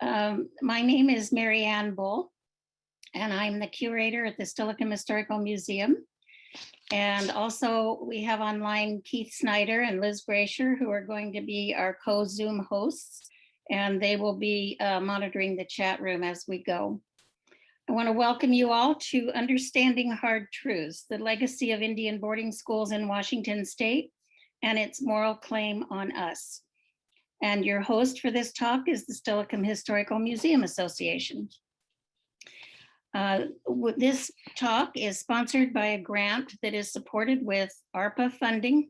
My name is Mary Ann Bull, and I'm the curator at the Steilacoom Historical Museum. And also we have online Keith Snyder and Liz Brasher, who are going to be our co-Zoom hosts, and they will be monitoring the chat room as we go. I want to welcome you all to Understanding Hard Truths, the legacy of Indian boarding schools in Washington State and its moral claim on us. And your host for this talk is the Steilacoom Historical Museum Association. This talk is sponsored by a grant that is supported with ARPA funding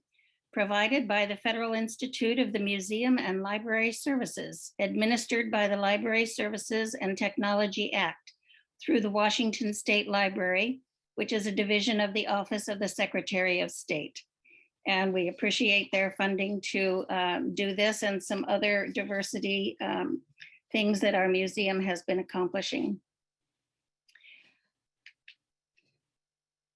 provided by the Federal Institute of the Museum and Library Services, administered by the Library Services and Technology Act through the Washington State Library, which is a division of the Office of the Secretary of State. And we appreciate their funding to do this and some other diversity things that our museum has been accomplishing.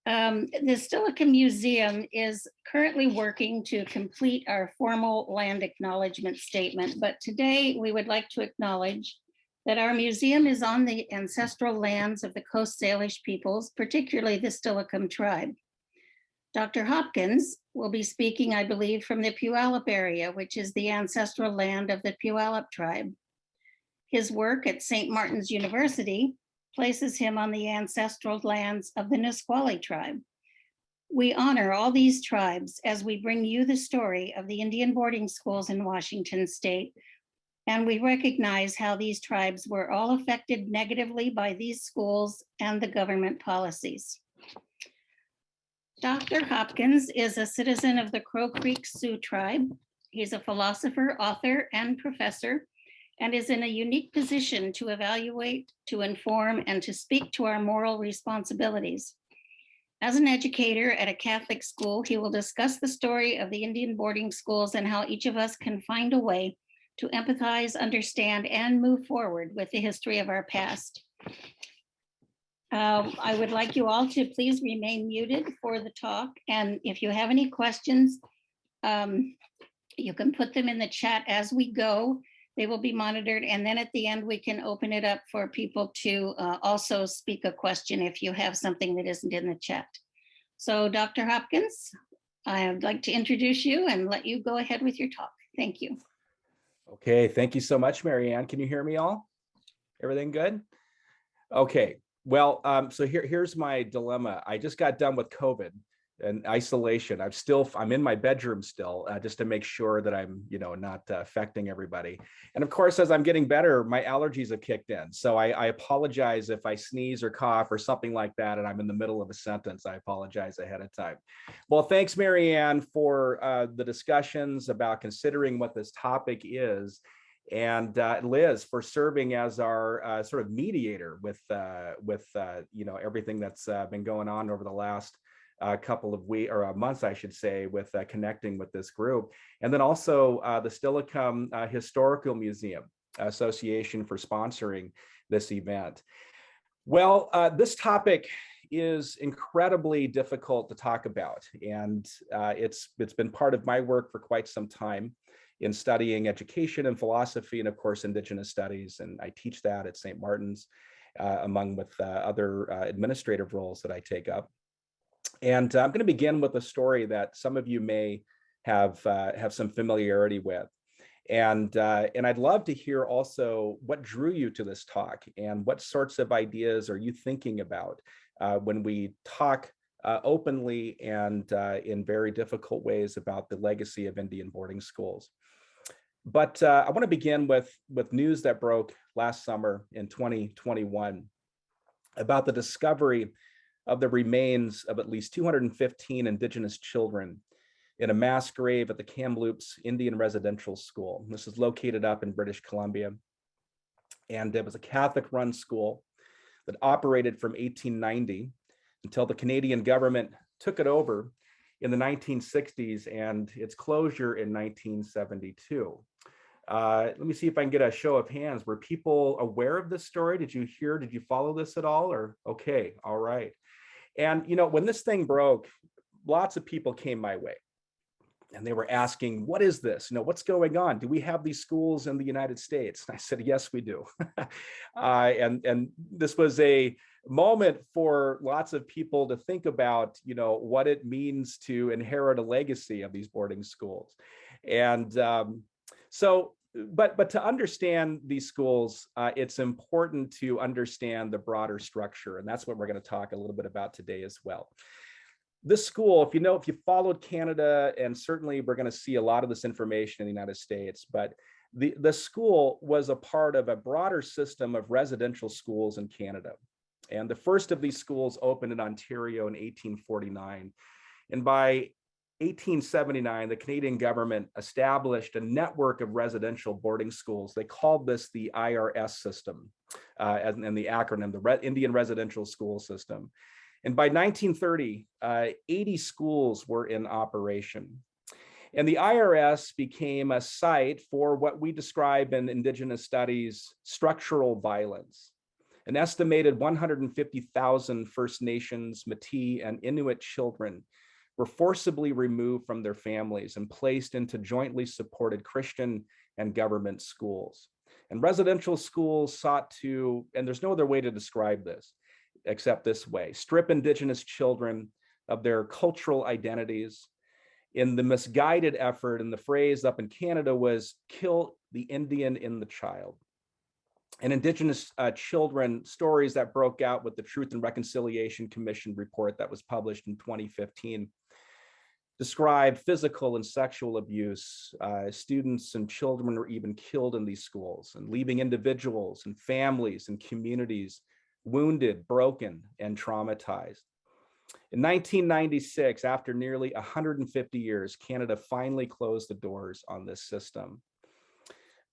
The Steilacoom Museum is currently working to complete our formal land acknowledgement statement, but today we would like to acknowledge that our museum is on the ancestral lands of the Coast Salish peoples, particularly the Steilacoom tribe. Dr. Hopkins will be speaking, I believe, from the Puyallup area, which is the ancestral land of the Puyallup tribe. His work at St. Martin's University places him on the ancestral lands of the Nisqually tribe. We honor all these tribes as we bring you the story of the Indian boarding schools in Washington State, and we recognize how these tribes were all affected negatively by these schools and the government policies. Dr. Hopkins is a citizen of the Crow Creek Sioux tribe. He's a philosopher, author, and professor, and is in a unique position to evaluate, to inform, and to speak to our moral responsibilities. As an educator at a Catholic school, he will discuss the story of the Indian boarding schools and how each of us can find a way to empathize, understand, and move forward with the history of our past. I would like you all to please remain muted for the talk. And if you have any questions, you can put them in the chat as we go. They will be monitored. And then at the end, we can open it up for people to also speak a question if you have something that isn't in the chat. So Dr. Hopkins, I'd like to introduce you and let you go ahead with your talk. Thank you. Okay, thank you so much, Mary Ann. Can you hear me all? Everything good? Okay, well, so here's my dilemma. I just got done with COVID and isolation. I'm in my bedroom still, just to make sure that I'm, not affecting everybody. And of course, as I'm getting better, my allergies have kicked in. So I apologize if I sneeze or cough or something like that, and I'm in the middle of a sentence. I apologize ahead of time. Well, thanks, Mary Ann, for the discussions about considering what this topic is. And Liz, for serving as our sort of mediator with everything that's been going on over the last couple of weeks or months, I should say, with connecting with this group. And then also the Steilacoom Historical Museum Association for sponsoring this event. Well, this topic is incredibly difficult to talk about, and it's been part of my work for quite some time in studying education and philosophy, and of course, Indigenous studies. And I teach that at St. Martin's, among with other administrative roles that I take up. And I'm going to begin with a story that some of you may have some familiarity with. And I'd love to hear also what drew you to this talk and what sorts of ideas are you thinking about when we talk openly and in very difficult ways about the legacy of Indian boarding schools. But I want to begin with news that broke last summer in 2021 about the discovery of the remains of at least 215 Indigenous children in a mass grave at the Kamloops Indian Residential School. This is located up in British Columbia. And it was a Catholic-run school that operated from 1890 until the Canadian government took it over in the 1960s and its closure in 1972. Let me see if I can get a show of hands. Were people aware of this story? Did you follow this at all? Or okay, all right. And when this thing broke, lots of people came my way. And they were asking, what is this? What's going on? Do we have these schools in the United States? And I said, yes, we do. And this was a moment for lots of people to think about, what it means to inherit a legacy of these boarding schools. And but to understand these schools, it's important to understand the broader structure. And that's what we're going to talk a little bit about today as well. This school, if you followed Canada, and certainly we're going to see a lot of this information in the United States, but the school was a part of a broader system of residential schools in Canada. And the first of these schools opened in Ontario in 1849. And by 1879, the Canadian government established a network of residential boarding schools. They called this the IRS system, and the acronym, the Indian Residential School System. And by 1930, 80 schools were in operation. And the IRS became a site for what we describe in Indigenous studies, structural violence. An estimated 150,000 First Nations, Métis, and Inuit children were forcibly removed from their families and placed into jointly supported Christian and government schools. And residential schools sought to, and there's no other way to describe this, except this way, strip Indigenous children of their cultural identities in the misguided effort, and the phrase up in Canada was kill the Indian in the child. And Indigenous children stories that broke out with the Truth and Reconciliation Commission report that was published in 2015 described physical and sexual abuse. Students and children were even killed in these schools, and leaving individuals and families and communities wounded, broken, and traumatized. In 1996, after nearly 150 years, Canada finally closed the doors on this system.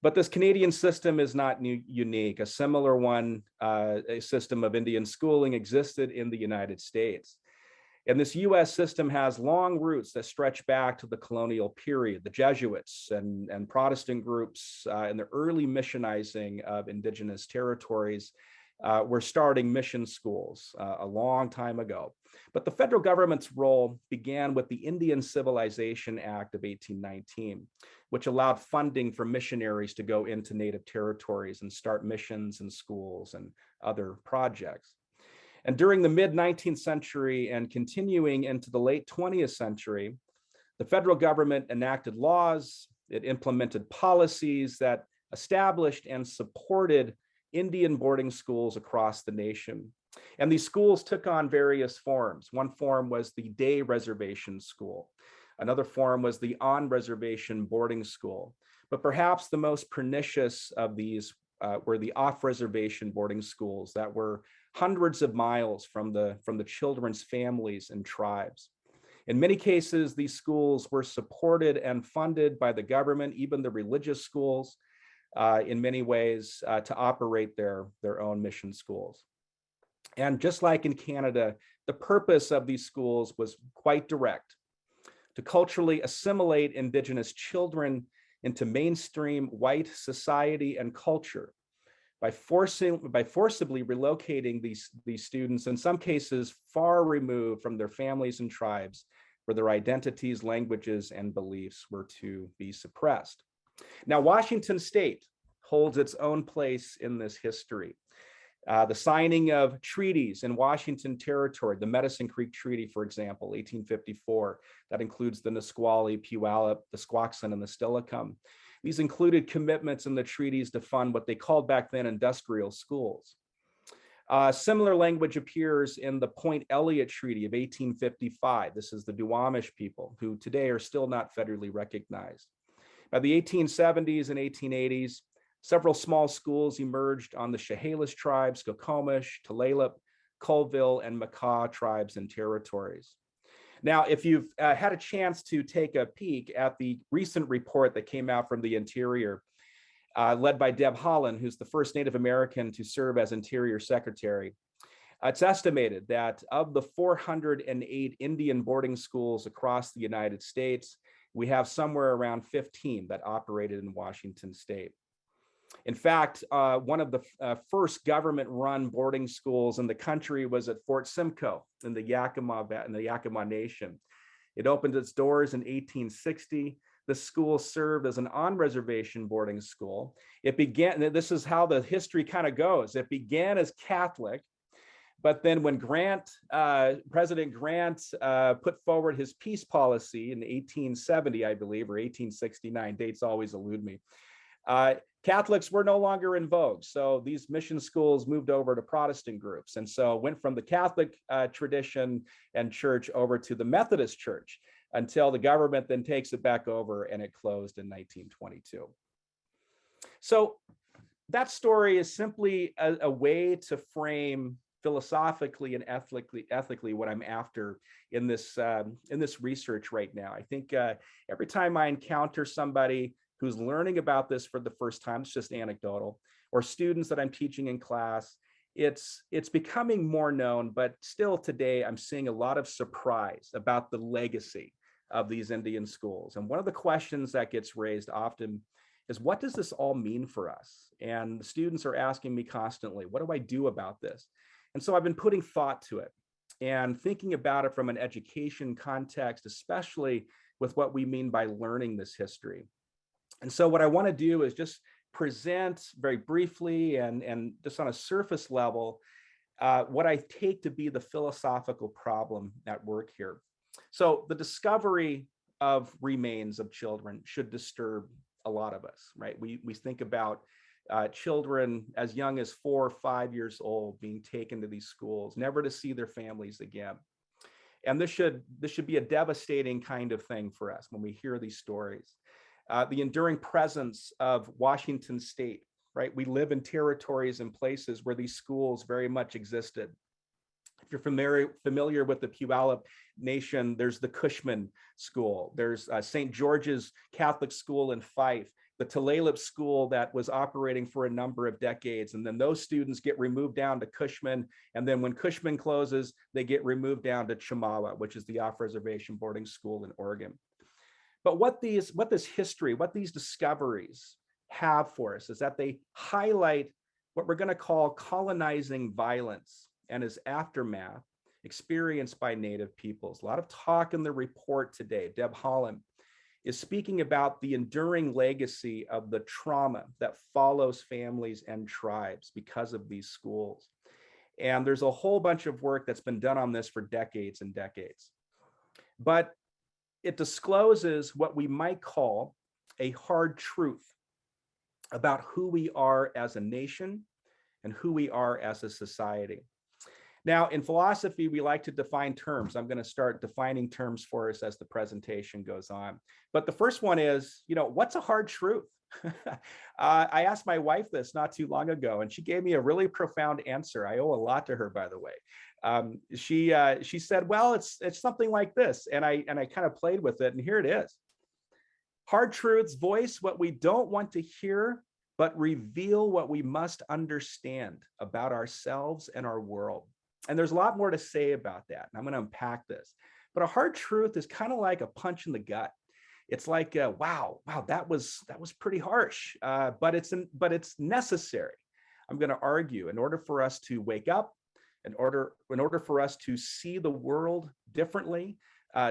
But this Canadian system is not unique. A similar one, a system of Indian schooling, existed in the United States. And this US system has long roots that stretch back to the colonial period. The Jesuits and Protestant groups in the early missionizing of Indigenous territories were starting mission schools a long time ago. But the federal government's role began with the Indian Civilization Act of 1819, which allowed funding for missionaries to go into Native territories and start missions and schools and other projects. And during the mid-19th century and continuing into the late 20th century, the federal government enacted laws, it implemented policies that established and supported Indian boarding schools across the nation. And these schools took on various forms. One form was the day reservation school. Another form was the on-reservation boarding school. But perhaps the most pernicious of these were the off-reservation boarding schools that were hundreds of miles from the children's families and tribes. In many cases, these schools were supported and funded by the government, even the religious schools, in many ways, to operate their own mission schools. And just like in Canada, the purpose of these schools was quite direct: to culturally assimilate Indigenous children into mainstream white society and culture by forcibly relocating these students, in some cases far removed from their families and tribes, where their identities, languages, and beliefs were to be suppressed. Now, Washington State holds its own place in this history. The signing of treaties in Washington Territory, the Medicine Creek Treaty, for example, 1854, that includes the Nisqually, Puyallup, the Squaxin, and the Steilacoom. These included commitments in the treaties to fund what they called back then industrial schools. Similar language appears in the Point Elliott Treaty of 1855. This is the Duwamish people, who today are still not federally recognized. By the 1870s and 1880s, several small schools emerged on the Chehalis tribes, Skokomish, Tulalip, Colville, and Makah tribes and territories. Now, if you've had a chance to take a peek at the recent report that came out from the Interior, led by Deb Haaland, who's the first Native American to serve as Interior Secretary, it's estimated that of the 408 Indian boarding schools across the United States, we have somewhere around 15 that operated in Washington State. In fact, one of the first government-run boarding schools in the country was at Fort Simcoe in the Yakima Nation. It opened its doors in 1860. The school served as an on-reservation boarding school. It began, this is how the history kind of goes. It began as Catholic, but then when President Grant put forward his peace policy in 1870, I believe, or 1869, dates always elude me, Catholics were no longer in vogue. So these mission schools moved over to Protestant groups. And so went from the Catholic tradition and church over to the Methodist church until the government then takes it back over and it closed in 1922. So that story is simply a way to frame philosophically and ethically what I'm after in this research right now. I think every time I encounter somebody who's learning about this for the first time, it's just anecdotal, or students that I'm teaching in class, it's becoming more known, but still today I'm seeing a lot of surprise about the legacy of these Indian schools. And one of the questions that gets raised often is, what does this all mean for us? And the students are asking me constantly, what do I do about this? And so I've been putting thought to it and thinking about it from an education context, especially with what we mean by learning this history. And so what I want to do is just present very briefly and just on a surface level, what I take to be the philosophical problem at work here. So the discovery of remains of children should disturb a lot of us, right? We think about children as young as 4 or 5 years old being taken to these schools, never to see their families again. And this should be a devastating kind of thing for us when we hear these stories. The enduring presence of Washington State, right? We live in territories and places where these schools very much existed. If you're familiar with the Puyallup Nation, there's the Cushman School. There's St. George's Catholic School in Fife, the Tulalip School that was operating for a number of decades. And then those students get removed down to Cushman. And then when Cushman closes, they get removed down to Chemawa, which is the off-reservation boarding school in Oregon. But what these discoveries have for us is that they highlight what we're going to call colonizing violence and its aftermath experienced by Native peoples. A lot of talk in the report today. Deb Holland is speaking about the enduring legacy of the trauma that follows families and tribes because of these schools. And there's a whole bunch of work that's been done on this for decades and decades. But it discloses what we might call a hard truth about who we are as a nation and who we are as a society. Now, in philosophy, we like to define terms. I'm going to start defining terms for us as the presentation goes on. But the first one is, what's a hard truth? I asked my wife this not too long ago, and she gave me a really profound answer. I owe a lot to her, by the way. She said, well, it's something like this. And I kind of played with it, and here it is. Hard truths voice what we don't want to hear, but reveal what we must understand about ourselves and our world. And there's a lot more to say about that, and I'm going to unpack this. But a hard truth is kind of like a punch in the gut. It's like, wow, that was pretty harsh, but it's necessary. I'm going to argue in order for us to wake up, in order for us to see the world differently,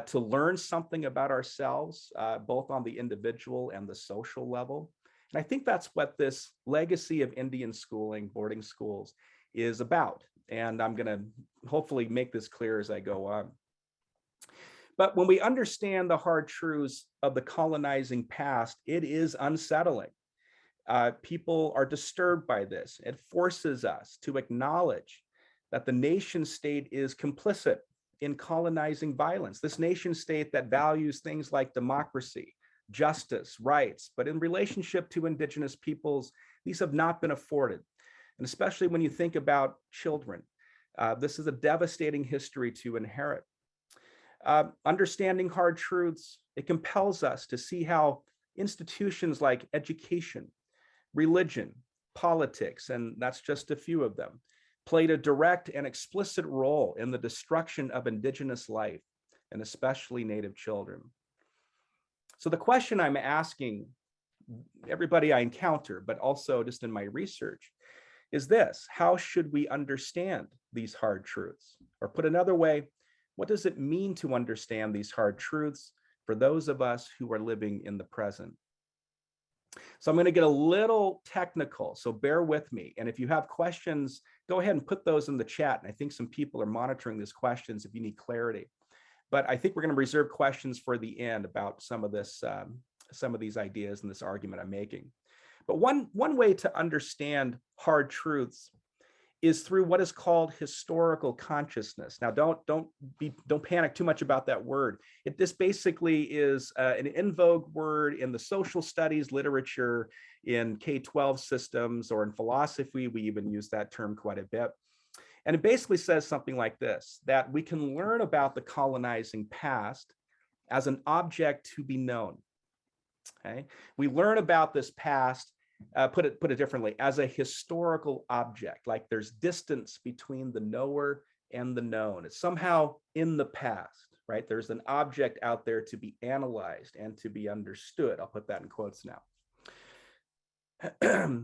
to learn something about ourselves, both on the individual and the social level. And I think that's what this legacy of Indian schooling, boarding schools, is about. And I'm going to hopefully make this clear as I go on. But when we understand the hard truths of the colonizing past, it is unsettling. People are disturbed by this. It forces us to acknowledge that the nation state is complicit in colonizing violence. This nation state that values things like democracy, justice, rights, but in relationship to Indigenous peoples, these have not been afforded. And especially when you think about children, this is a devastating history to inherit. Understanding hard truths, it compels us to see how institutions like education, religion, politics, and that's just a few of them, played a direct and explicit role in the destruction of Indigenous life, and especially Native children. So the question I'm asking everybody I encounter, but also just in my research, is this: how should we understand these hard truths? Or put another way, What does it mean to understand these hard truths for those of us who are living in the present? So I'm going to get a little technical, so bear with me. And if you have questions, go ahead and put those in the chat. And I think some people are monitoring these questions if you need clarity. But I think we're going to reserve questions for the end about some of this, some of these ideas and this argument I'm making. But one way to understand hard truths is through what is called historical consciousness. Now, don't panic too much about that word. This basically is an in vogue word in the social studies literature, in K-12 systems, or in philosophy. We even use that term quite a bit. And it basically says something like this, that we can learn about the colonizing past as an object to be known. Okay, we learn about this past. Put it differently, as a historical object, like there's distance between the knower and the known. It's somehow in the past, right? There's an object out there to be analyzed and to be understood. I'll put that in quotes now.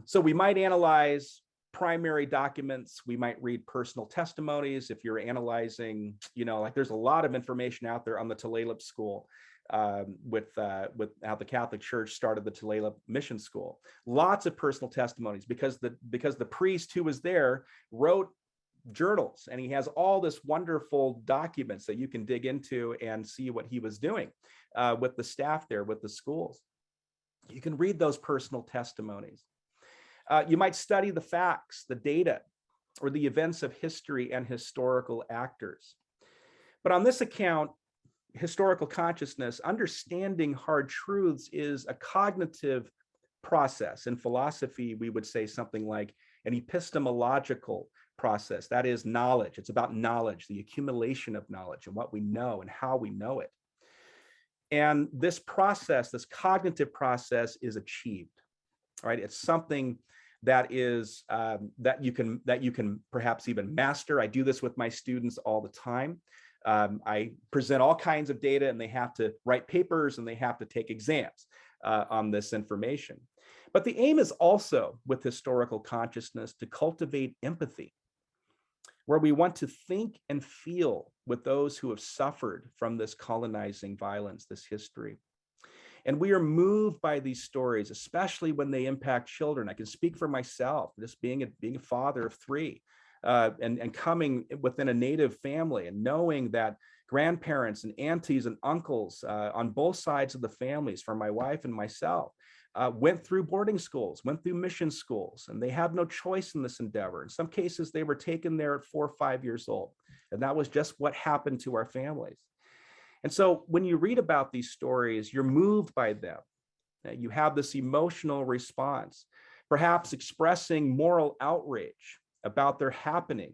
So we might analyze primary documents. We might read personal testimonies. If you're analyzing, like there's a lot of information out there on the Tulalip School. With how the Catholic Church started the Tulalip Mission School. Lots of personal testimonies because the priest who was there wrote journals, and he has all this wonderful documents that you can dig into and see what he was doing with the staff there, with the schools. You can read those personal testimonies. You might study the facts, the data, or the events of history and historical actors. But on this account, historical consciousness, understanding hard truths is a cognitive process. In philosophy, we would say something like an epistemological process. That is knowledge. It's about knowledge, the accumulation of knowledge and what we know and how we know it. And this process, this cognitive process, is achieved, right? It's something that is that you can perhaps even master. I do this with my students all the time. I present all kinds of data, and they have to write papers and they have to take exams on this information. But the aim is also, with historical consciousness, to cultivate empathy, where we want to think and feel with those who have suffered from this colonizing violence, this history. And we are moved by these stories, especially when they impact children. I can speak for myself, just being a father of 3. And coming within a Native family and knowing that grandparents and aunties and uncles on both sides of the families, for my wife and myself, went through boarding schools, went through mission schools, and they had no choice in this endeavor. In some cases, they were taken there at 4 or 5 years old. And that was just what happened to our families. And so when you read about these stories, you're moved by them. You have this emotional response, perhaps expressing moral outrage about their happening,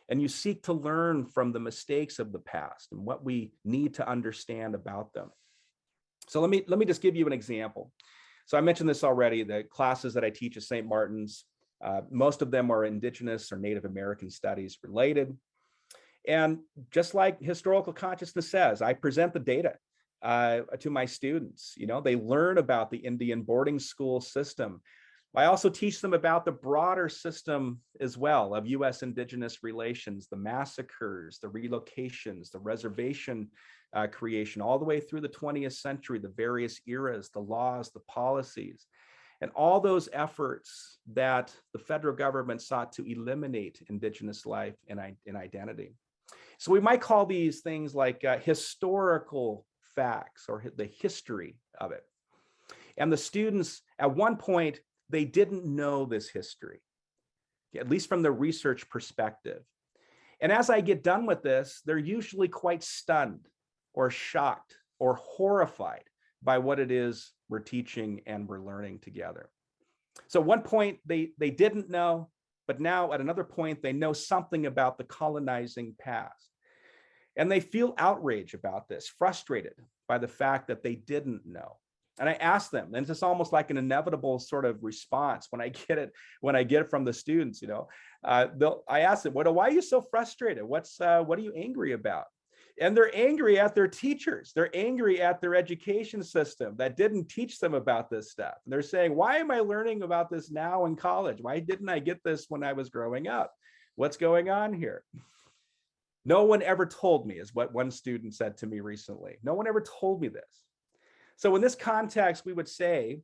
and you seek to learn from the mistakes of the past and what we need to understand about them. So let me just give you an example. So I mentioned this already, the classes that I teach at St. Martin's, most of them are Indigenous or Native American studies related. And just like historical consciousness says, I present the data to my students. They learn about the Indian boarding school system. I also teach them about the broader system as well of U.S. Indigenous relations, the massacres, the relocations, the reservation creation, all the way through the 20th century, the various eras, the laws, the policies, and all those efforts that the federal government sought to eliminate Indigenous life and identity. So we might call these things like historical facts, or the history of it. And the students, at one point, they didn't know this history, at least from the research perspective. And as I get done with this, they're usually quite stunned or shocked or horrified by what it is we're teaching and we're learning together. So at one point they didn't know, but now at another point they know something about the colonizing past. And they feel outrage about this, frustrated by the fact that they didn't know. And I ask them, and it's almost like an inevitable sort of response when I get it from the students. I ask them, why are you so frustrated? What are you angry about? And they're angry at their teachers. They're angry at their education system that didn't teach them about this stuff. And they're saying, why am I learning about this now in college? Why didn't I get this when I was growing up? What's going on here? No one ever told me, is what one student said to me recently. No one ever told me this. So in this context, we would say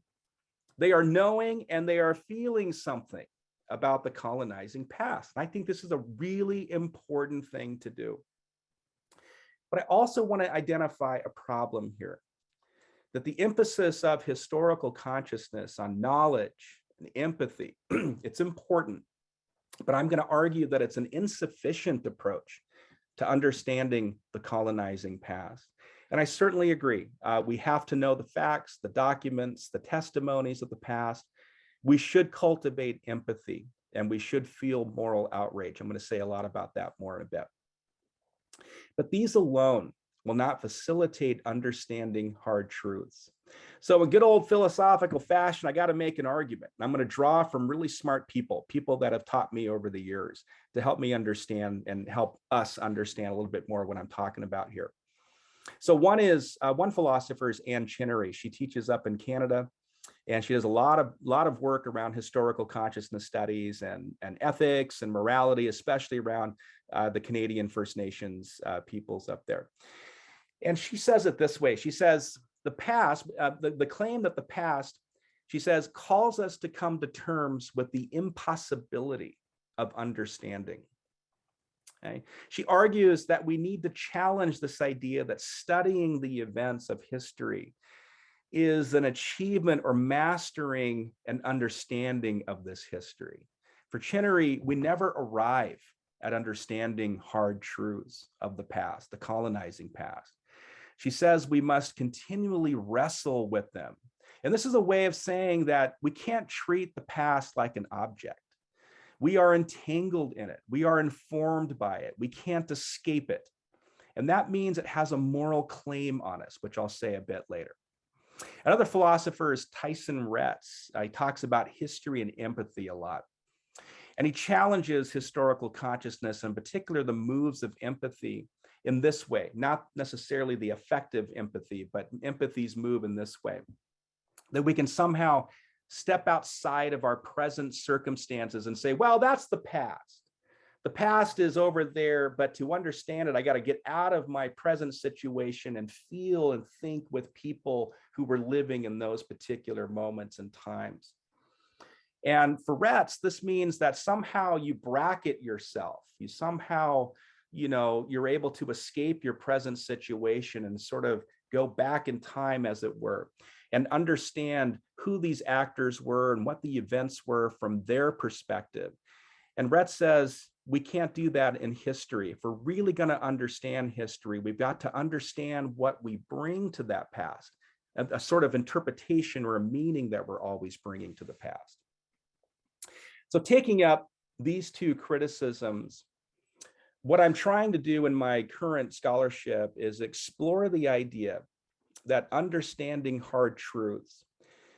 they are knowing and they are feeling something about the colonizing past. And I think this is a really important thing to do. But I also want to identify a problem here, that the emphasis of historical consciousness on knowledge and empathy, it's important, but I'm going to argue that it's an insufficient approach to understanding the colonizing past. And I certainly agree. We have to know the facts, the documents, the testimonies of the past. We should cultivate empathy and we should feel moral outrage. I'm going to say a lot about that more in a bit. But these alone will not facilitate understanding hard truths. So in good old philosophical fashion, I got to make an argument. I'm going to draw from really smart people, people that have taught me over the years to help me understand and help us understand a little bit more what I'm talking about here. So one philosopher is Anne Chinnery. She teaches up in Canada, and she does a lot of work around historical consciousness studies and ethics and morality, especially around the Canadian First Nations peoples up there. And she says it this way. She says the past, the claim that the past, she says, calls us to come to terms with the impossibility of understanding. Okay? She argues that we need to challenge this idea that studying the events of history is an achievement or mastering an understanding of this history. For Chinnery, we never arrive at understanding hard truths of the past, the colonizing past. She says we must continually wrestle with them. And this is a way of saying that we can't treat the past like an object. We are entangled in it. We are informed by it. We can't escape it. And that means it has a moral claim on us, which I'll say a bit later. Another philosopher is Tyson Retz. He talks about history and empathy a lot. And he challenges historical consciousness, in particular the moves of empathy in this way, not necessarily the effective empathy, but empathy's move in this way, that we can somehow step outside of our present circumstances and say, well, that's the past. The past is over there, but to understand it, I got to get out of my present situation and feel and think with people who were living in those particular moments and times. And for Retz, this means that somehow you bracket yourself. You somehow, you're able to escape your present situation and sort of go back in time, as it were, and understand who these actors were and what the events were from their perspective. And Retz says, we can't do that in history. If we're really going to understand history, we've got to understand what we bring to that past, a sort of interpretation or a meaning that we're always bringing to the past. So taking up these two criticisms, what I'm trying to do in my current scholarship is explore the idea that understanding hard truths,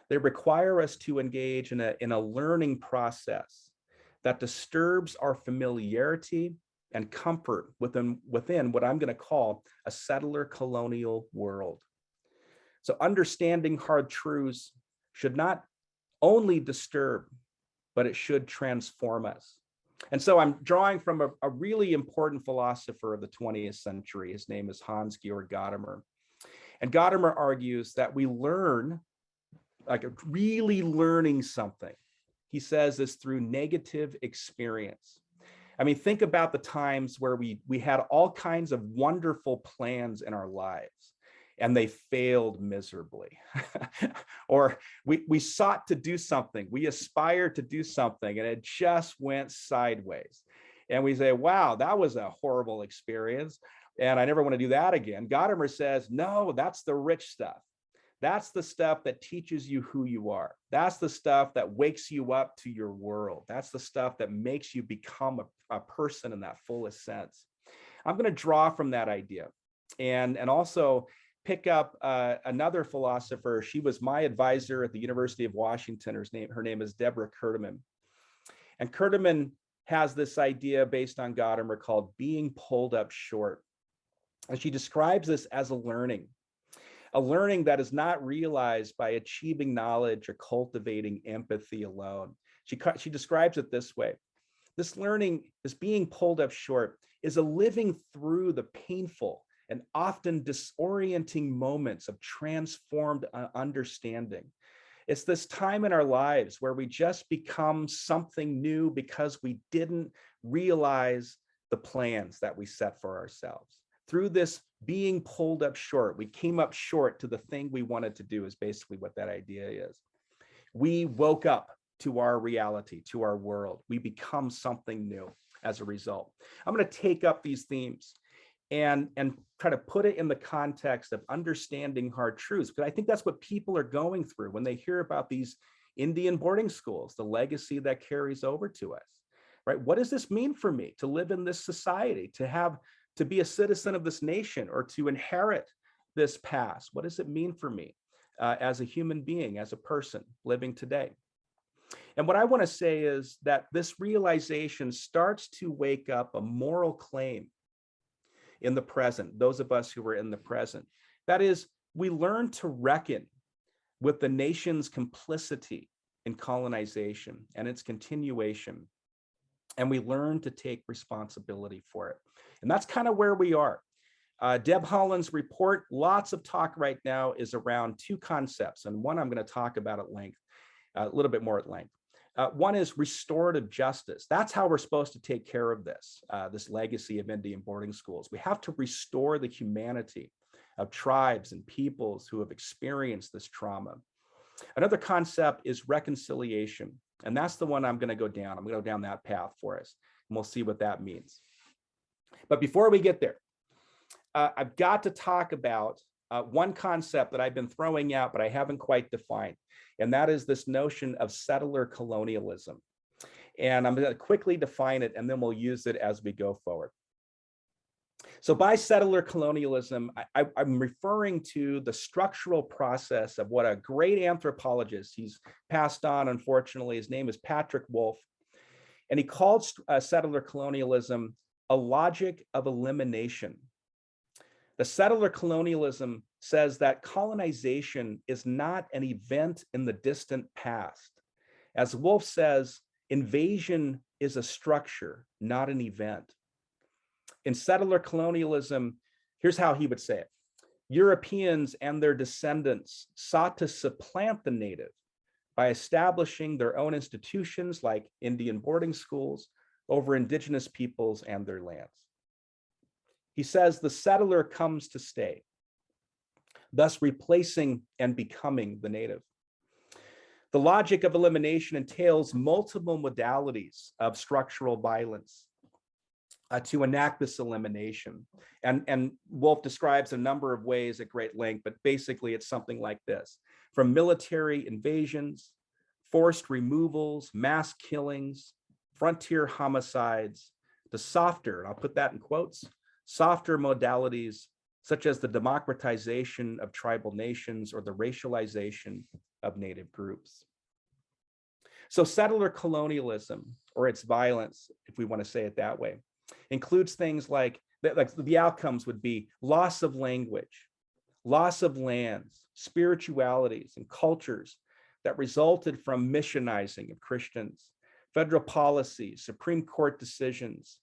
they require us to engage in a learning process that disturbs our familiarity and comfort within what I'm going to call a settler colonial world. So understanding hard truths should not only disturb, but it should transform us. And so I'm drawing from a really important philosopher of the 20th century. His name is Hans-Georg Gadamer. And Gadamer argues that we learn, like really learning something, he says, is through negative experience. I mean, think about the times where we had all kinds of wonderful plans in our lives and they failed miserably. Or we sought to do something, we aspired to do something and it just went sideways. And we say, wow, that was a horrible experience and I never want to do that again. Gadamer says, no, that's the rich stuff. That's the stuff that teaches you who you are. That's the stuff that wakes you up to your world. That's the stuff that makes you become a person in that fullest sense. I'm going to draw from that idea and also pick up another philosopher. She was my advisor at the University of Washington. Her name is Deborah Kurteman. And Kurteman has this idea based on Gadamer called being pulled up short. And she describes this as a learning that is not realized by achieving knowledge or cultivating empathy alone. She describes it this way. This learning, this being pulled up short, is a living through the painful and often disorienting moments of transformed understanding. It's this time in our lives where we just become something new because we didn't realize the plans that we set for ourselves. Through this being pulled up short, we came up short to the thing we wanted to do, is basically what that idea is. We woke up to our reality, to our world. We become something new as a result. I'm going to take up these themes and try to put it in the context of understanding hard truths, because I think that's what people are going through when they hear about these Indian boarding schools, the legacy that carries over to us, right? What does this mean for me to live in this society, to be a citizen of this nation, or to inherit this past? What does it mean for me as a human being, as a person living today? And what I want to say is that this realization starts to wake up a moral claim in the present, those of us who are in the present. That is, we learn to reckon with the nation's complicity in colonization and its continuation, and we learn to take responsibility for it. And that's kind of where we are. Deb Haaland's report, lots of talk right now is around two concepts, and one I'm going to talk about at length, a little bit more at length. One is restorative justice. That's how we're supposed to take care of this legacy of Indian boarding schools. We have to restore the humanity of tribes and peoples who have experienced this trauma. Another concept is reconciliation, and that's the one I'm going to go down. I'm going to go down that path for us, and we'll see what that means. But before we get there, I've got to talk about one concept that I've been throwing out, but I haven't quite defined, and that is this notion of settler colonialism. And I'm going to quickly define it, and then we'll use it as we go forward. So by settler colonialism, I'm referring to the structural process of what a great anthropologist, he's passed on, unfortunately, his name is Patrick Wolf, and he called settler colonialism a logic of elimination. The settler colonialism says that colonization is not an event in the distant past. As Wolf says, invasion is a structure, not an event. In settler colonialism, here's how he would say it. Europeans and their descendants sought to supplant the native by establishing their own institutions like Indian boarding schools over indigenous peoples and their lands. He says the settler comes to stay, thus replacing and becoming the native. The logic of elimination entails multiple modalities of structural violence to enact this elimination. And Wolf describes a number of ways at great length, but basically it's something like this. From military invasions, forced removals, mass killings, frontier homicides, to softer, and I'll put that in quotes, softer modalities such as the democratization of tribal nations or the racialization of native groups. So settler colonialism, or its violence, if we want to say it that way, includes things like the outcomes would be loss of language, loss of lands, spiritualities, and cultures that resulted from missionizing of Christians, federal policies, Supreme Court decisions,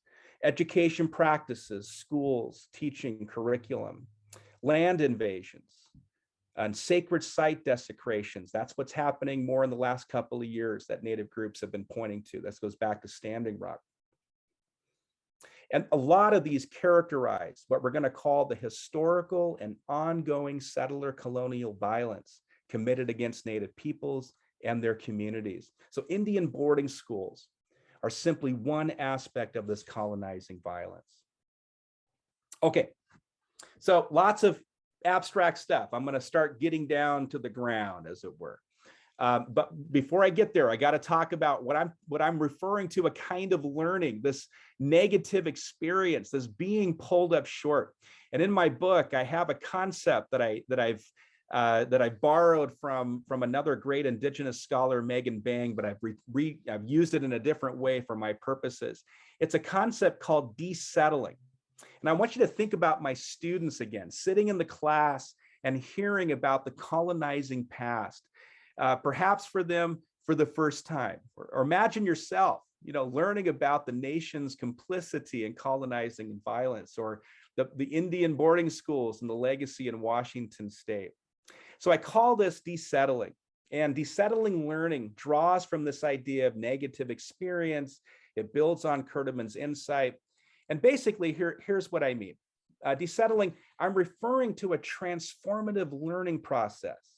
education practices, schools, teaching curriculum, land invasions, and sacred site desecrations. That's what's happening more in the last couple of years that Native groups have been pointing to. This goes back to Standing Rock. And a lot of these characterize what we're going to call the historical and ongoing settler colonial violence committed against Native peoples and their communities. So Indian boarding schools are simply one aspect of this colonizing violence. Okay, so lots of abstract stuff. I'm going to start getting down to the ground, as it were. But before I get there, I got to talk about what I'm referring to, a kind of learning, this negative experience, this being pulled up short. And in my book, I have a concept that I borrowed from another great Indigenous scholar, Megan Bang, but I've used it in a different way for my purposes. It's a concept called desettling. And I want you to think about my students again, sitting in the class and hearing about the colonizing past, perhaps for them for the first time, or imagine yourself learning about the nation's complicity in colonizing and violence, or the Indian boarding schools and the legacy in Washington state. So I call this desettling. And desettling learning draws from this idea of negative experience. It builds on Kurtemann's insight. And basically, here's what I mean. Desettling, I'm referring to a transformative learning process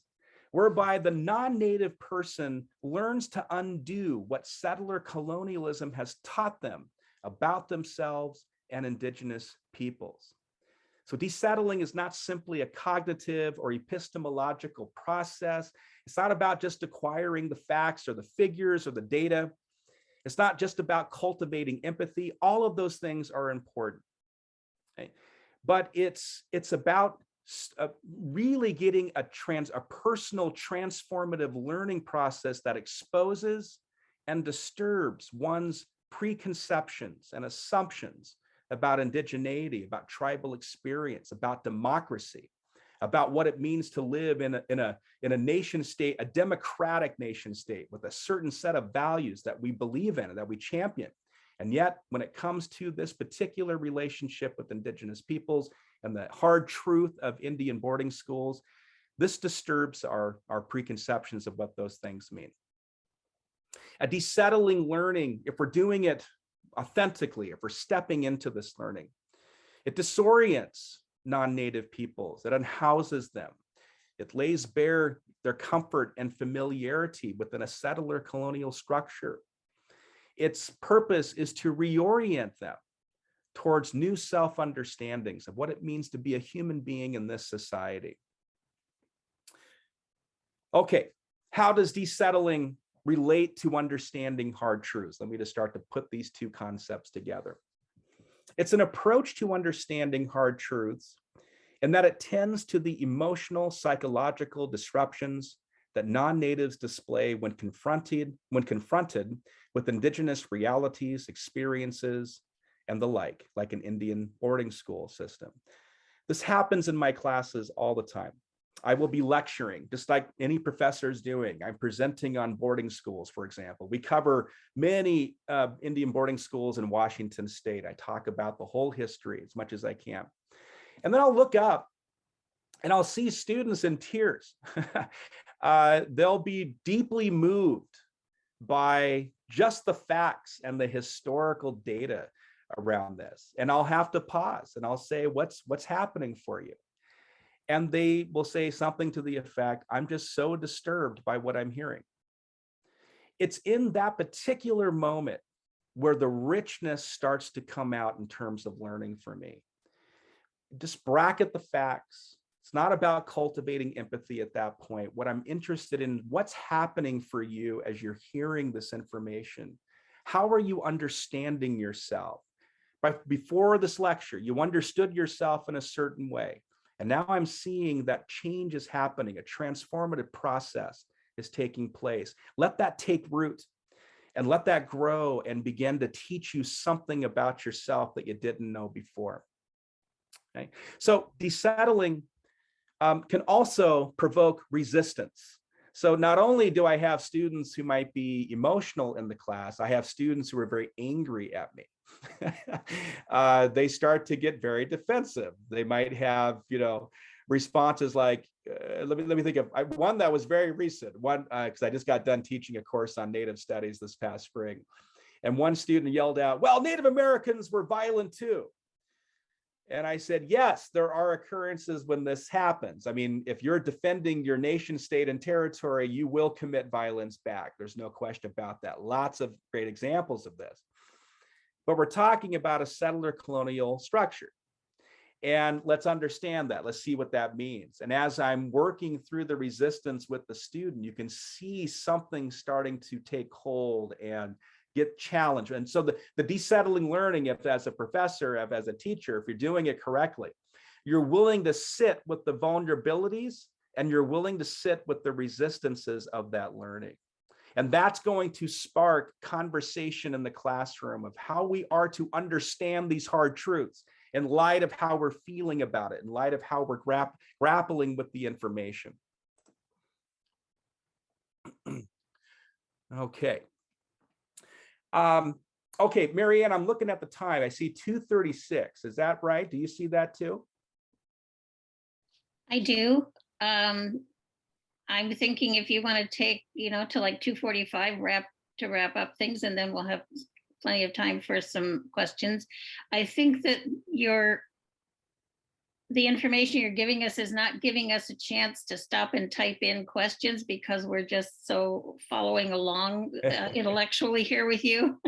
whereby the non-native person learns to undo what settler colonialism has taught them about themselves and indigenous peoples. So desettling is not simply a cognitive or epistemological process. It's not about just acquiring the facts or the figures or the data. It's not just about cultivating empathy. All of those things are important. Okay? But it's about really getting a personal transformative learning process that exposes and disturbs one's preconceptions and assumptions about indigeneity, about tribal experience, about democracy, about what it means to live in a nation state, a democratic nation state with a certain set of values that we believe in and that we champion. And yet, when it comes to this particular relationship with indigenous peoples and the hard truth of Indian boarding schools, this disturbs our preconceptions of what those things mean. A desettling learning, if we're doing it authentically, if we're stepping into this learning, it disorients non-native peoples, it unhouses them, it lays bare their comfort and familiarity within a settler colonial structure. Its purpose is to reorient them towards new self-understandings of what it means to be a human being in this society. Okay, how does desettling relate to understanding hard truths? Let me just start to put these two concepts together. It's an approach to understanding hard truths in that it tends to the emotional, psychological disruptions that non-natives display when confronted with indigenous realities, experiences, and the like an Indian boarding school system. This happens in my classes all the time. I will be lecturing, just like any professor is doing. I'm presenting on boarding schools, for example. We cover many Indian boarding schools in Washington state. I talk about the whole history as much as I can. And then I'll look up and I'll see students in tears. They'll be deeply moved by just the facts and the historical data around this. And I'll have to pause and I'll say, what's happening for you? And they will say something to the effect, I'm just so disturbed by what I'm hearing. It's in that particular moment where the richness starts to come out in terms of learning for me. Just bracket the facts. It's not about cultivating empathy at that point. What I'm interested in, what's happening for you as you're hearing this information? How are you understanding yourself? Before this lecture, you understood yourself in a certain way. And now I'm seeing that change is happening. A transformative process is taking place. Let that take root and let that grow and begin to teach you something about yourself that you didn't know before. Okay. So desettling can also provoke resistance. So not only do I have students who might be emotional in the class, I have students who are very angry at me. They start to get very defensive. They might have, responses like, let me think of one that was very recent. One, because I just got done teaching a course on Native studies this past spring, and one student yelled out, "Well, Native Americans were violent too." And I said, yes, there are occurrences when this happens. I mean, if you're defending your nation, state, and territory, you will commit violence back. There's no question about that. Lots of great examples of this. But we're talking about a settler colonial structure. And let's understand that. Let's see what that means. And as I'm working through the resistance with the student, you can see something starting to take hold and get challenged. And so the desettling learning, if as a professor, if as a teacher, if you're doing it correctly, you're willing to sit with the vulnerabilities and you're willing to sit with the resistances of that learning. And that's going to spark conversation in the classroom of how we are to understand these hard truths in light of how we're feeling about it, in light of how we're grappling with the information. Okay. Okay, Marianne, I'm looking at the time. I see 2:36. Is that right? Do you see that too? I do. I'm thinking if you want to take, to like 2:45 wrap up things, and then we'll have plenty of time for some questions. I think that the information you're giving us is not giving us a chance to stop and type in questions because we're just so following along intellectually here with you.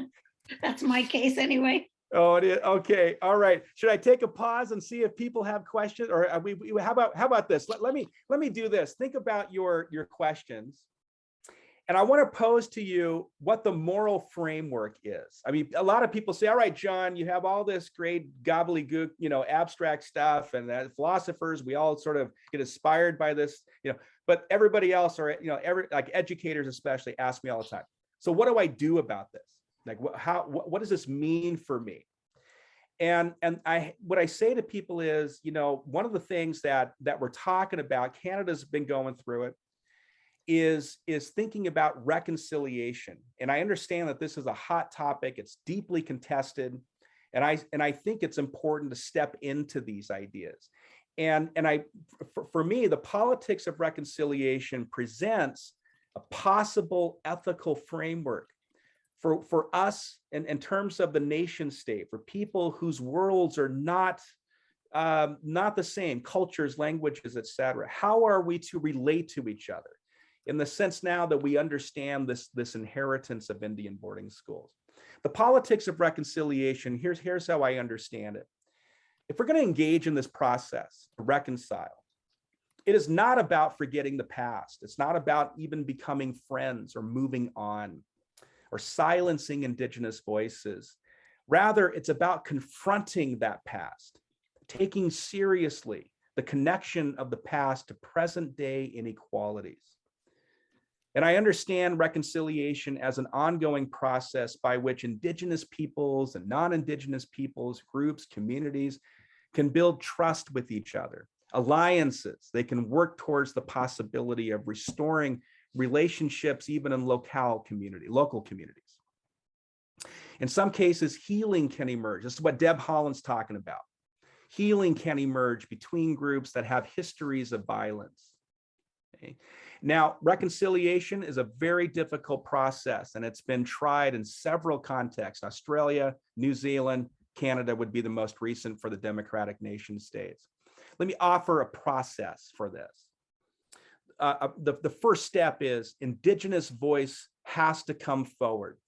That's my case anyway. Oh, it is. Okay. All right. Should I take a pause and see if people have questions, or how about this? Let me do this. Think about your questions. And I want to pose to you what the moral framework is. I mean, a lot of people say, all right, John, you have all this great gobbledygook, abstract stuff, and as philosophers, we all sort of get inspired by this, but everybody else, or, like educators especially, ask me all the time. So what do I do about this? Like, what does this mean for me? And what I say to people is, one of the things that we're talking about, Canada's been going through it, is thinking about reconciliation. And I understand that this is a hot topic, it's deeply contested, and I think it's important to step into these ideas. And for me, the politics of reconciliation presents a possible ethical framework for us in terms of the nation state, for people whose worlds are not the same, cultures, languages, etc. How are we to relate to each other? In the sense now that we understand this inheritance of Indian boarding schools. The politics of reconciliation, here's how I understand it. If we're going to engage in this process to reconcile, it is not about forgetting the past. It's not about even becoming friends or moving on or silencing Indigenous voices. Rather, it's about confronting that past, taking seriously the connection of the past to present day inequalities. And I understand reconciliation as an ongoing process by which Indigenous peoples and non-Indigenous peoples, groups, communities can build trust with each other, alliances. They can work towards the possibility of restoring relationships even in local communities. In some cases, healing can emerge. This is what Deb Holland's talking about. Healing can emerge between groups that have histories of violence. Okay. Now, reconciliation is a very difficult process, and it's been tried in several contexts. Australia, New Zealand, Canada would be the most recent for the democratic nation states. Let me offer a process for this. The first step is Indigenous voice has to come forward.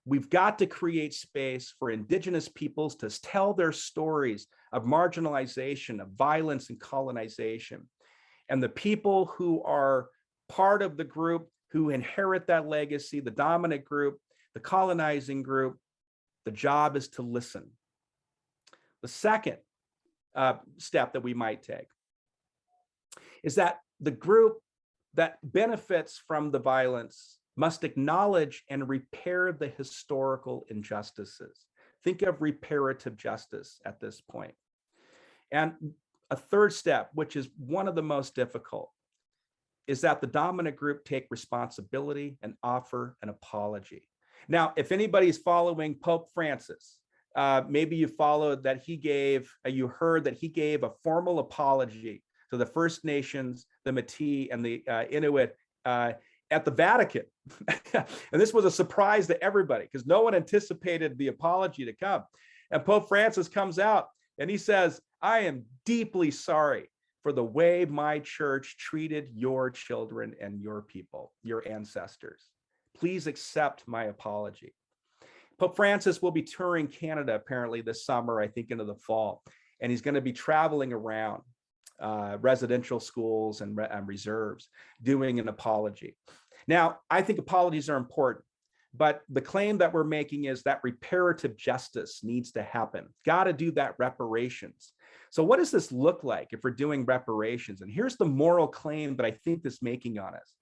We've got to create space for Indigenous peoples to tell their stories of marginalization, of violence and colonization. And the people who are part of the group, who inherit that legacy, the dominant group, the colonizing group, the job is to listen. The second step that we might take is that the group that benefits from the violence must acknowledge and repair the historical injustices. Think of reparative justice at this point. And a third step, which is one of the most difficult, is that the dominant group take responsibility and offer an apology. Now, if anybody's following Pope Francis, maybe you followed that you heard that he gave a formal apology to the First Nations, the Métis, and the Inuit at the Vatican. And this was a surprise to everybody because no one anticipated the apology to come. And Pope Francis comes out and he says, I am deeply sorry for the way my church treated your children and your people, your ancestors. Please accept my apology. Pope Francis will be touring Canada apparently this summer, I think into the fall, and he's going to be traveling around residential schools and reserves doing an apology. Now, I think apologies are important, but the claim that we're making is that reparative justice needs to happen. Got to do that reparations. So what does this look like if we're doing reparations? And here's the moral claim that I think this is making on us.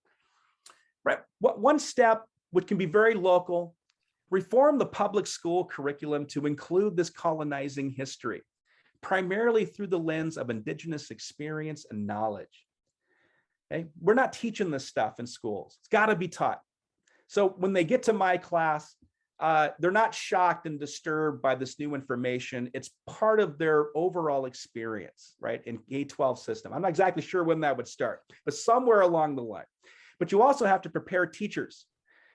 Right. One step, which can be very local, reform the public school curriculum to include this colonizing history, primarily through the lens of Indigenous experience and knowledge. Okay? We're not teaching this stuff in schools. It's got to be taught. So when they get to my class, they're not shocked and disturbed by this new information. It's part of their overall experience, right? In K-12 system. I'm not exactly sure when that would start, but somewhere along the line. But you also have to prepare teachers.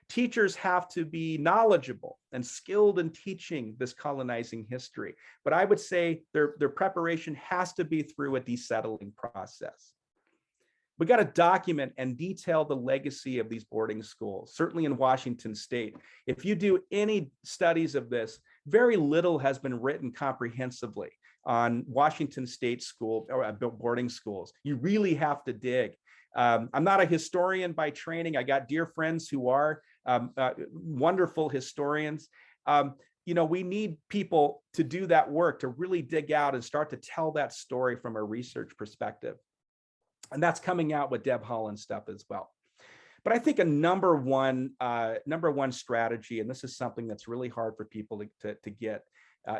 Teachers have to be knowledgeable and skilled in teaching this colonizing history. But I would say their preparation has to be through a desettling process. We got to document and detail the legacy of these boarding schools, certainly in Washington state. If you do any studies of this, very little has been written comprehensively on Washington state school or boarding schools. You really have to dig. I'm not a historian by training. I got dear friends who are wonderful historians. We need people to do that work, to really dig out and start to tell that story from a research perspective. And that's coming out with Deb Haaland stuff as well. But I think a number one strategy, and this is something that's really hard for people to get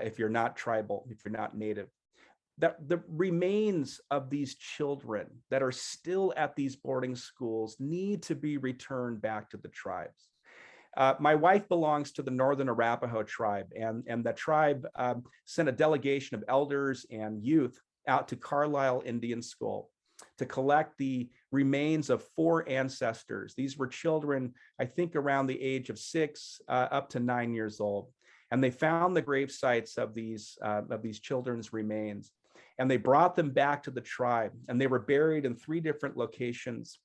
if you're not tribal, if you're not native, that the remains of these children that are still at these boarding schools need to be returned back to the tribes. My wife belongs to the Northern Arapaho tribe, and the tribe sent a delegation of elders and youth out to Carlisle Indian School to collect the remains of 4 ancestors. These were children, I think, around the age of 6 up to 9 years old. And they found the grave sites of these children's remains. And they brought them back to the tribe, and they were buried in 3 different locations.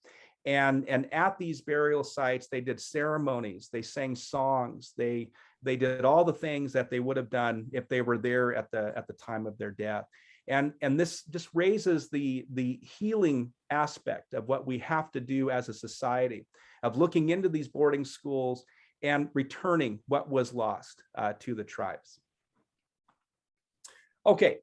And at these burial sites, they did ceremonies, they sang songs, they did all the things that they would have done if they were there at the time of their death. And this just raises the healing aspect of what we have to do as a society, of looking into these boarding schools and returning what was lost to the tribes. Okay,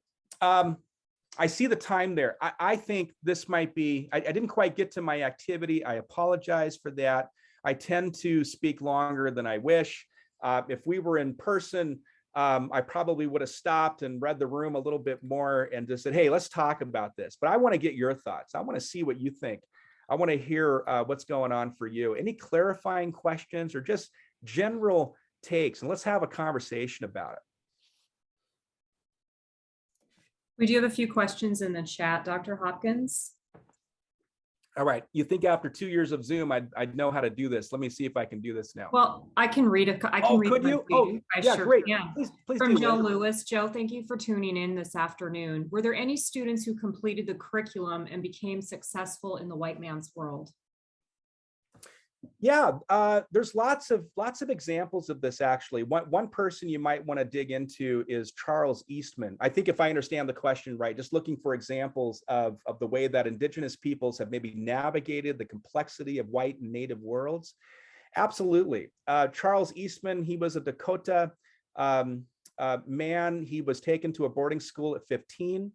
I see the time there. I think this might be, I didn't quite get to my activity. I apologize for that. I tend to speak longer than I wish. If we were in person, I probably would have stopped and read the room a little bit more and just said, hey, let's talk about this. But I want to get your thoughts. I want to see what you think. I want to hear what's going on for you. Any clarifying questions or just general takes? And let's have a conversation about it. We do have a few questions in the chat, Dr. Hopkins. All right. You think after 2 years of Zoom, I'd know how to do this. Let me see if I can do this now. Well, I can read it. I can read could you? Oh, yeah, great. Yeah. Please From do, Joe Liz. Lewis. Joe, thank you for tuning in this afternoon. Were there any students who completed the curriculum and became successful in the white man's world? Yeah, there's lots of examples of this, actually. One person you might want to dig into is Charles Eastman. I think if I understand the question right, just looking for examples of the way that Indigenous peoples have maybe navigated the complexity of white and native worlds. Absolutely. Charles Eastman, he was a Dakota man. He was taken to a boarding school at 15.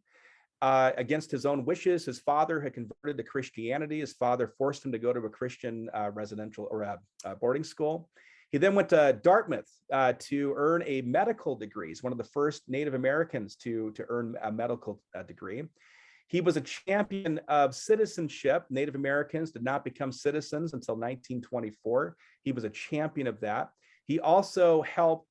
Against his own wishes. His father had converted to Christianity. His father forced him to go to a Christian residential or boarding school. He then went to Dartmouth to earn a medical degree. He's one of the first Native Americans to earn a medical degree. He was a champion of citizenship. Native Americans did not become citizens until 1924. He was a champion of that. He also helped,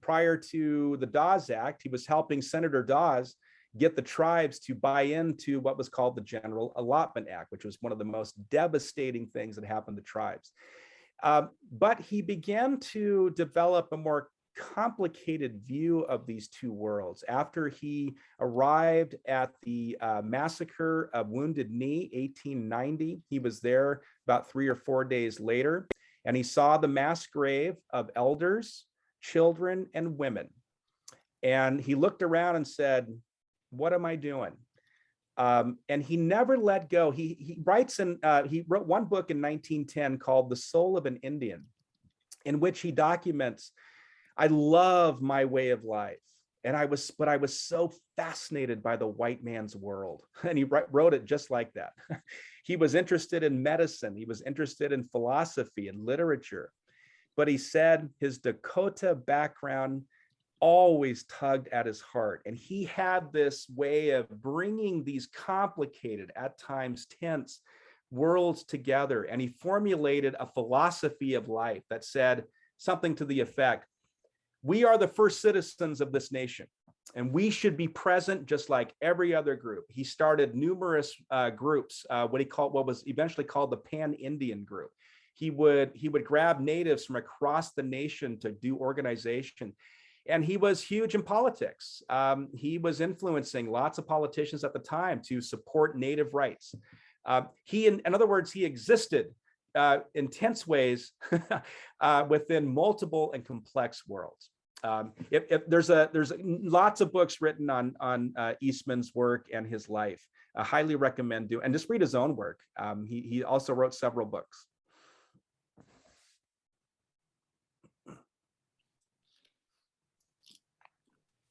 prior to the Dawes Act, he was helping Senator Dawes get the tribes to buy into what was called the General Allotment Act, which was one of the most devastating things that happened to tribes. But he began to develop a more complicated view of these two worlds. After he arrived at the massacre of Wounded Knee, 1890, he was there about 3 or 4 days later, and he saw the mass grave of elders, children, and women. And he looked around and said, what am I doing? And he never let go. He wrote one book in 1910 called The Soul of an Indian, in which he documents, I love my way of life. But I was so fascinated by the white man's world. And he wrote it just like that. He was interested in medicine. He was interested in philosophy and literature. But he said his Dakota background always tugged at his heart. And he had this way of bringing these complicated, at times tense, worlds together. And he formulated a philosophy of life that said something to the effect, We are the first citizens of this nation, and we should be present just like every other group. He started numerous groups, what was eventually called the Pan-Indian group. He would grab natives from across the nation to do organization. And he was huge in politics. He was influencing lots of politicians at the time to support native rights. In other words, he existed in tense ways within multiple and complex worlds. If there's lots of books written on Eastman's work and his life. I highly recommend and just read his own work. He also wrote several books.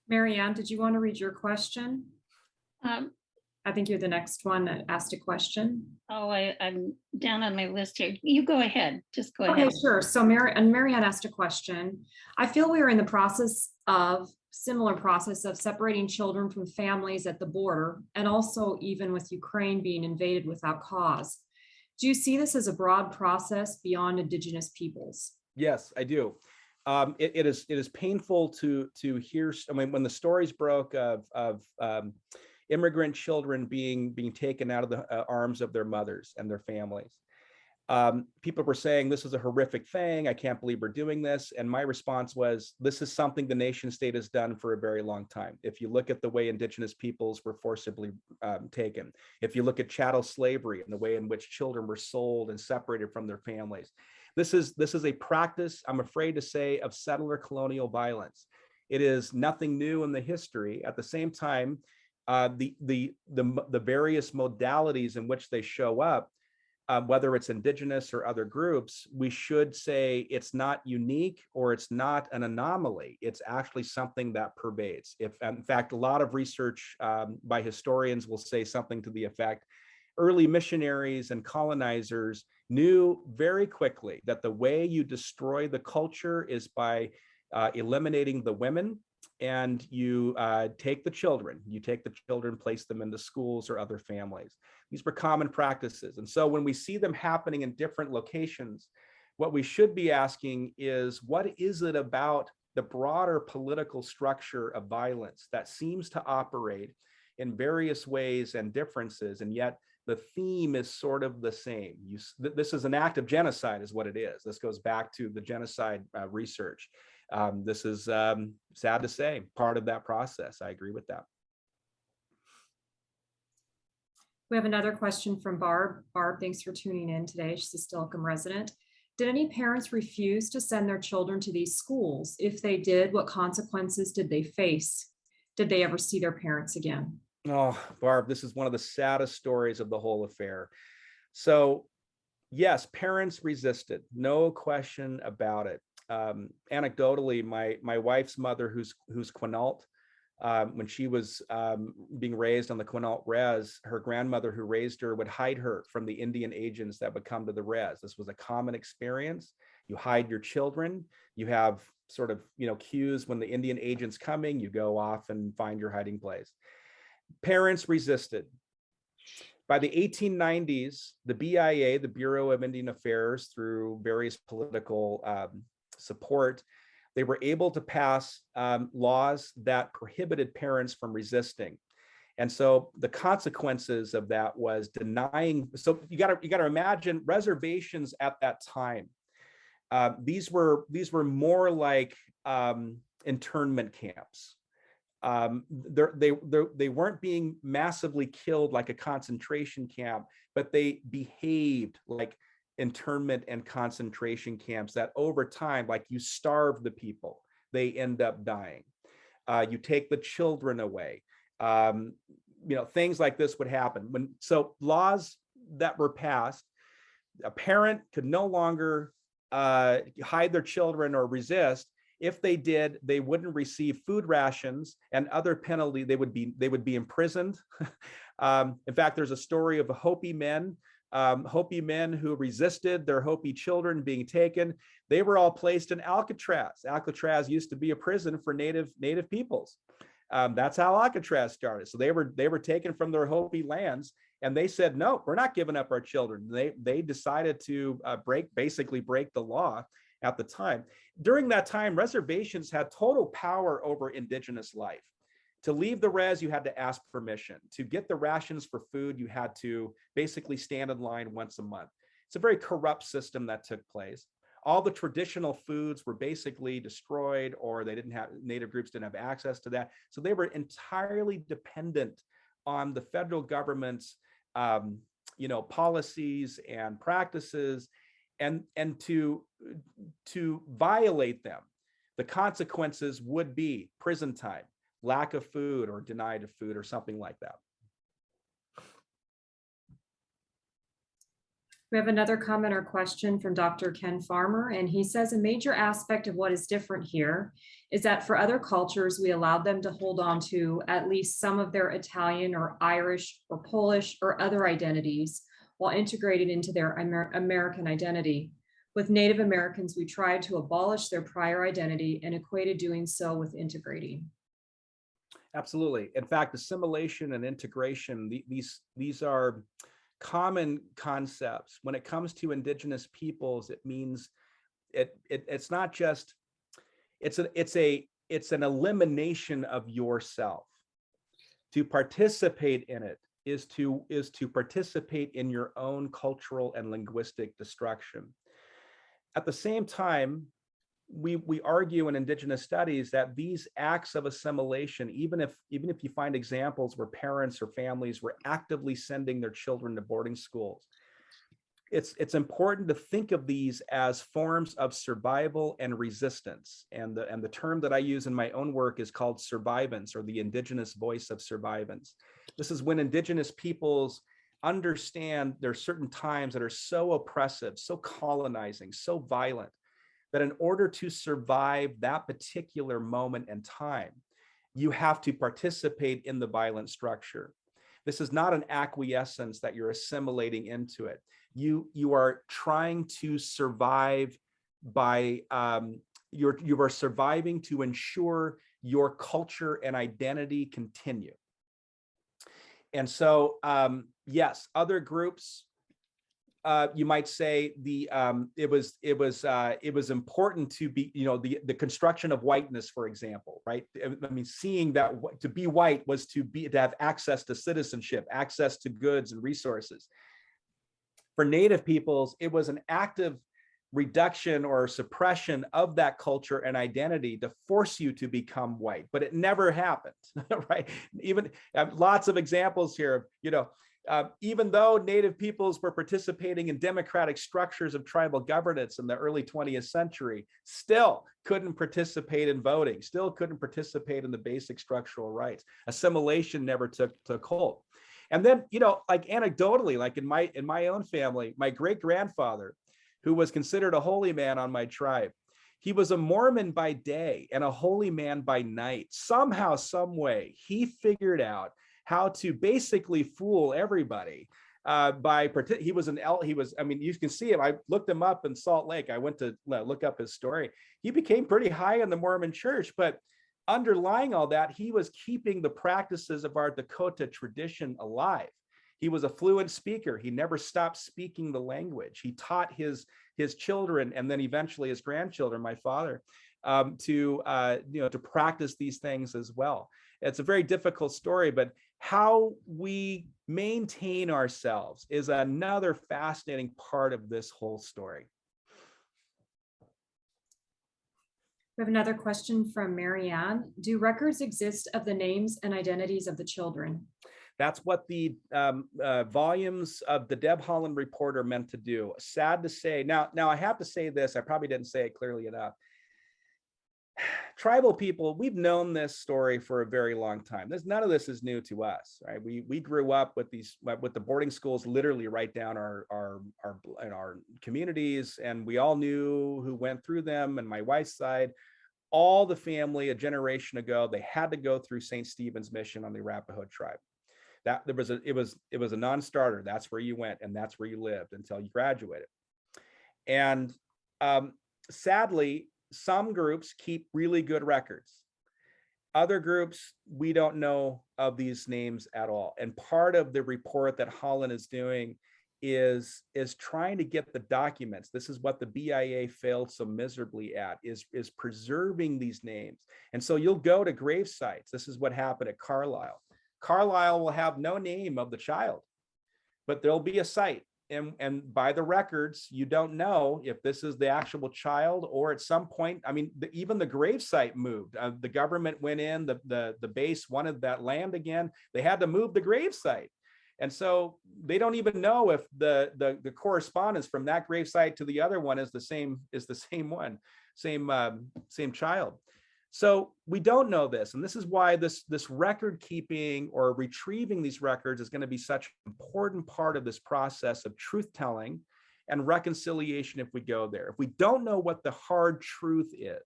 Marianne, did you want to read your question? Um, I think you're the next one that asked a question. I'm down on my list here. You go ahead. Just go Okay, ahead. sure. So Marianne asked a question. I feel we are in the similar process of separating children from families at the border, and also even with Ukraine being invaded without cause. Do you see this as a broad process beyond Indigenous peoples? Yes, I do. It is painful to hear. I mean, when the stories broke of immigrant children being taken out of the arms of their mothers and their families, people were saying this is a horrific thing. I can't believe we're doing this. And my response was, this is something the nation state has done for a very long time. If you look at the way Indigenous peoples were forcibly taken, if you look at chattel slavery and the way in which children were sold and separated from their families, this is a practice, I'm afraid to say, of settler colonial violence. It is nothing new in the history. At the same time, the various modalities in which they show up, whether it's Indigenous or other groups, we should say it's not unique or it's not an anomaly. It's actually something that pervades. In fact, a lot of research by historians will say something to the effect, early missionaries and colonizers knew very quickly that the way you destroy the culture is by eliminating the women, and you take the children. You take the children, place them into schools or other families. These were common practices. And so when we see them happening in different locations, what we should be asking is, what is it about the broader political structure of violence that seems to operate in various ways and differences, and yet the theme is sort of the same? This is an act of genocide is what it is. This goes back to the genocide research. This is sad to say, part of that process. I agree with that. We have another question from Barb. Barb, thanks for tuning in today. She's a Steilacoom resident. Did any parents refuse to send their children to these schools? If they did, what consequences did they face? Did they ever see their parents again? Oh, Barb, this is one of the saddest stories of the whole affair. So yes, parents resisted, no question about it. Anecdotally, my wife's mother, who's Quinault, when she was being raised on the Quinault res, her grandmother who raised her would hide her from the Indian agents that would come to the res. This was a common experience. You hide your children. You have sort of, cues when the Indian agent's coming, you go off and find your hiding place. Parents resisted. By the 1890s, the BIA, the Bureau of Indian Affairs, through various political support, they were able to pass laws that prohibited parents from resisting. And so the consequences of that was denying. So you got to imagine reservations at that time. These were more like internment camps. They weren't being massively killed like a concentration camp, but they behaved like internment and concentration camps that over time, like you starve the people, they end up dying. You take the children away. Things like this would happen. So laws that were passed, a parent could no longer hide their children or resist. If they did, they wouldn't receive food rations and other penalty. They would be imprisoned. In fact, there's a story of Hopi men who resisted their Hopi children being taken. They were all placed in Alcatraz. Alcatraz used to be a prison for native peoples. That's how Alcatraz started. So they were taken from their Hopi lands, and they said, no, we're not giving up our children. They decided to basically break the law, at the time. During that time, reservations had total power over indigenous life. To leave the res, you had to ask permission. To get the rations for food, you had to basically stand in line once a month. It's a very corrupt system that took place. All the traditional foods were basically destroyed, or they didn't have, Native groups didn't have access to that. So they were entirely dependent on the federal government's policies and practices, and to violate them, the consequences would be prison time, lack of food, or denied of food, or something like that. We have another comment or question from Dr. Ken Farmer, and he says a major aspect of what is different here is that for other cultures, we allowed them to hold on to at least some of their Italian or Irish or Polish or other identities while integrated into their American identity. With Native Americans, we tried to abolish their prior identity and equated doing so with integrating. Absolutely. In fact, assimilation and integration, these are common concepts. When it comes to indigenous peoples, it means it's not just, it's an elimination of yourself. To participate in it is to participate in your own cultural and linguistic destruction. At the same time, we argue in indigenous studies that these acts of assimilation, even if you find examples where parents or families were actively sending their children to boarding schools, it's important to think of these as forms of survival and resistance. And the term that I use in my own work is called survivance, or the indigenous voice of survivance. This is when indigenous peoples understand there are certain times that are so oppressive, so colonizing, so violent, that in order to survive that particular moment and time, you have to participate in the violent structure. This is not an acquiescence that you're assimilating into it. You are trying to survive by, you are surviving to ensure your culture and identity continue. And so, yes, other groups, you might say it was important to be, the construction of whiteness, for example, right? I mean, seeing that to be white was to have access to citizenship, access to goods and resources. For Native peoples, it was an active reduction or suppression of that culture and identity to force you to become white, but it never happened, right? Even lots of examples here, even though Native peoples were participating in democratic structures of tribal governance in the early 20th century, still couldn't participate in voting, still couldn't participate in the basic structural rights. Assimilation never took hold. And then, like anecdotally, like in my own family, my great-grandfather, who was considered a holy man on my tribe, he was a Mormon by day and a holy man by night. Somehow, some way, he figured out how to basically fool everybody he was, I mean, you can see him. I looked him up in Salt Lake. I went to look up his story. He became pretty high in the Mormon church, but underlying all that, he was keeping the practices of our Dakota tradition alive. He was a fluent speaker. He never stopped speaking the language. He taught his children, and then eventually his grandchildren, my father, to practice these things as well. It's a very difficult story, but how we maintain ourselves is another fascinating part of this whole story. We have another question from Marianne. Do records exist of the names and identities of the children? That's what the volumes of the Deb Haaland report are meant to do. Sad to say. Now I have to say this, I probably didn't say it clearly enough. Tribal people, we've known this story for a very long time. None of this is new to us, right? We grew up with the boarding schools literally right down our communities, and we all knew who went through them. And my wife's side, all the family a generation ago, they had to go through St. Stephen's Mission on the Arapaho tribe. That it was a non-starter. That's where you went, and that's where you lived until you graduated. And sadly, some groups keep really good records. Other groups, we don't know of these names at all. And part of the report that Haaland is doing is trying to get the documents. This is what the BIA failed so miserably at, is preserving these names. And so you'll go to grave sites. This is what happened at Carlisle. Carlisle will have no name of the child, but there'll be a site. And by the records, you don't know if this is the actual child, or at some point, I mean, even the grave site moved. The government went in, the base wanted that land again. They had to move the grave site. And so they don't even know if the correspondence from that grave site to the other one is the same one, same child. So we don't know this, and this is why this record keeping or retrieving these records is going to be such an important part of this process of truth telling and reconciliation if we go there. If we don't know what the hard truth is,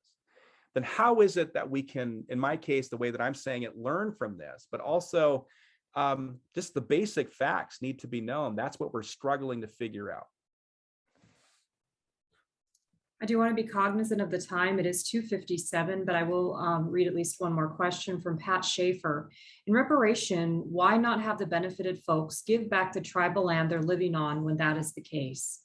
then how is it that we can, in my case, the way that I'm saying it, learn from this, but also just the basic facts need to be known. That's what we're struggling to figure out. I do want to be cognizant of the time. It is 2:57, but I will read at least one more question from Pat Schaefer. In reparation, why not have the benefited folks give back the tribal land they're living on when that is the case?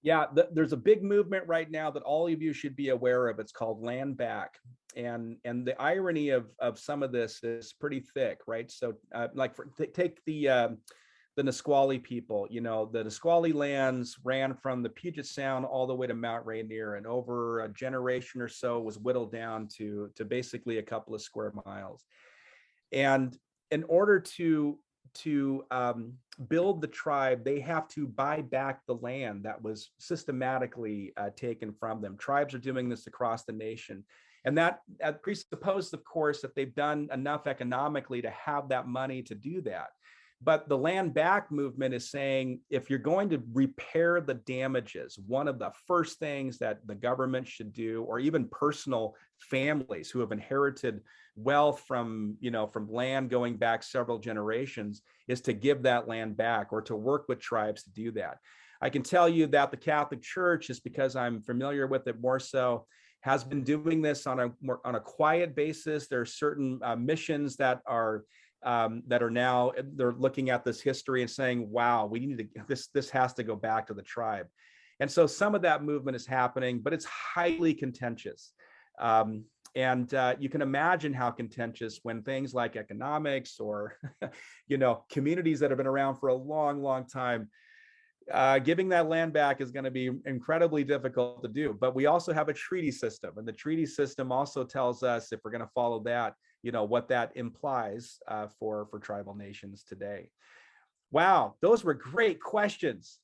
Yeah, there's a big movement right now that all of you should be aware of. It's called Land Back. And the irony of some of this is pretty thick, right? So take the Nisqually people. You know, the Nisqually lands ran from the Puget Sound all the way to Mount Rainier, and over a generation or so was whittled down to basically a couple of square miles. And in order to build the tribe, they have to buy back the land that was systematically taken from them. Tribes are doing this across the nation. And that presupposes, of course, that they've done enough economically to have that money to do that. But the Land Back movement is saying, if you're going to repair the damages, one of the first things that the government should do, or even personal families who have inherited wealth from land going back several generations, is to give that land back or to work with tribes to do that. I can tell you that the Catholic Church, just because I'm familiar with it more so, has been doing this on a quiet basis. There are certain missions that are now, they're looking at this history and saying, wow, we need to, this has to go back to the tribe. And so some of that movement is happening, but it's highly contentious. And you can imagine how contentious when things like economics or, communities that have been around for a long, long time, giving that land back is going to be incredibly difficult to do. But we also have a treaty system, and the treaty system also tells us, if we're going to follow that, what that implies for tribal nations today. Wow, those were great questions.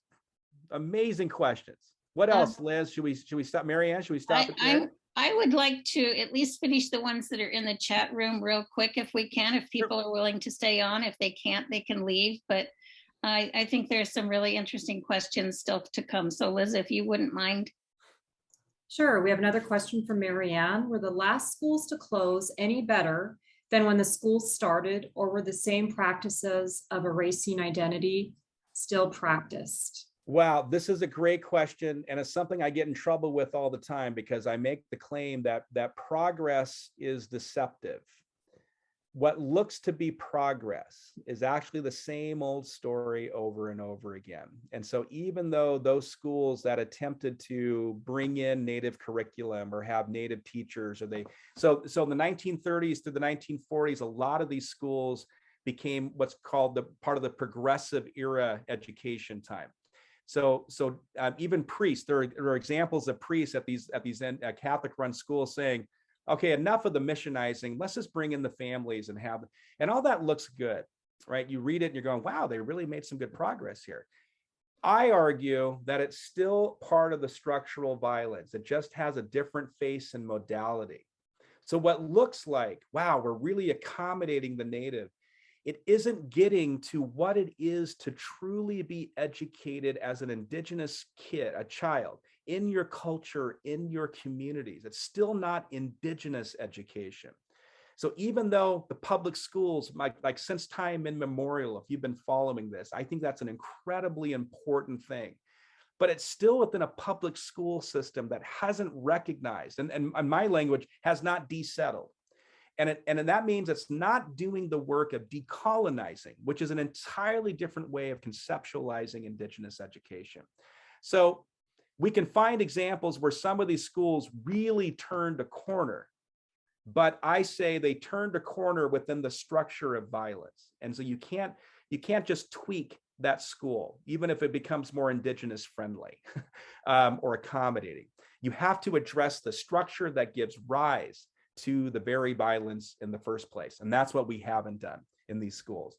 Amazing questions. What else, Liz? Should we stop? Marianne, should we stop it there? I would like to at least finish the ones that are in the chat room real quick if we can, if people are willing to stay on. If they can't, they can leave. But I think there's some really interesting questions still to come. So Liz, if you wouldn't mind. Sure. We have another question from Marianne. Were the last schools to close any better than when the schools started, or were the same practices of erasing identity still practiced? Wow, this is a great question, and it's something I get in trouble with all the time, because I make the claim that progress is deceptive. What looks to be progress is actually the same old story over and over again. And so even though those schools that attempted to bring in native curriculum or have native teachers, in the 1930s to the 1940s, a lot of these schools became what's called the part of the progressive era education time. So even priests, there are examples of priests at these Catholic run schools saying, okay, enough of the missionizing. Let's just bring in the families and all that looks good, right? You read it and you're going, wow, they really made some good progress here. I argue that it's still part of the structural violence. It just has a different face and modality. So what looks like, wow, we're really accommodating the native, it isn't getting to what it is to truly be educated as an indigenous kid, a child, in your culture, in your communities. It's still not indigenous education. So even though the public schools, like since time immemorial, if you've been following this, I think that's an incredibly important thing. But it's still within a public school system that hasn't recognized, and my language, has not desettled. And that means it's not doing the work of decolonizing, which is an entirely different way of conceptualizing Indigenous education. So we can find examples where some of these schools really turned a corner, but I say they turned a corner within the structure of violence. And so you can't just tweak that school, even if it becomes more Indigenous friendly or accommodating. You have to address the structure that gives rise to the very violence in the first place. And that's what we haven't done in these schools.